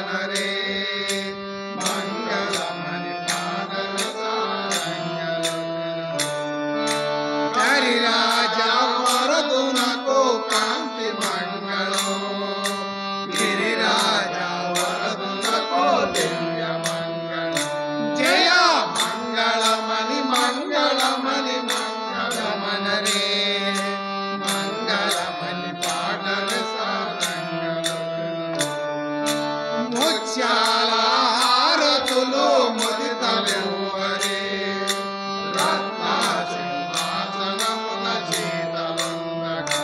మనరే మంగళమని పాటల గిరిరాజా వరదునకు కాంతి మంగళం గిరిరాజా వరదునకు దివ్య మంగళం జయ మంగళమని మంగళమని మంగళమనరే మంగళమని పాటల ముత్యాల హారతులు ముదితలెవ్వరే రత్న సింహాసనమున చేతలుండగా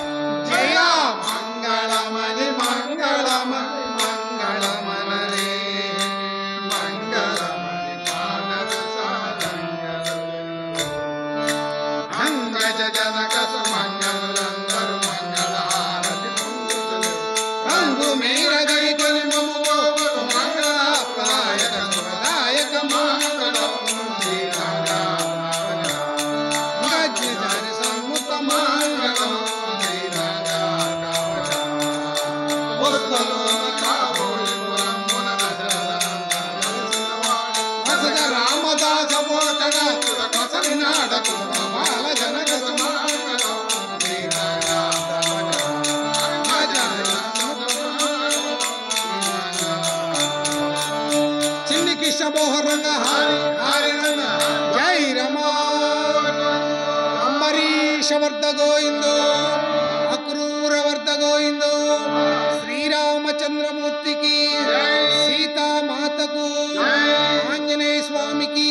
జయ మంగళమని మంగళమని మంగళమనరే మంగళమని పాటల అంగజ జనక సుమంగళులందరూ మంగళ హారతి పొందుతులు రంగు మీర గైకొని మమ్ము మంగళప్రాయక శుభదాయక మంగళం గజ్జాని సమ్ముత మంగళం రామదాస పోతడ కసరి నాడకు బాల జనక సుమంగళం చిన్ని కృష్ణ మోహరంగ హారి హారి రంగ జై రమా అంబరీష వర్ధ గోయిందో అక్రూర వర్ధ గోయిందో శ్రీరామచంద్రమూర్తికి సీతామాతకు ఆంజనేయ స్వామికి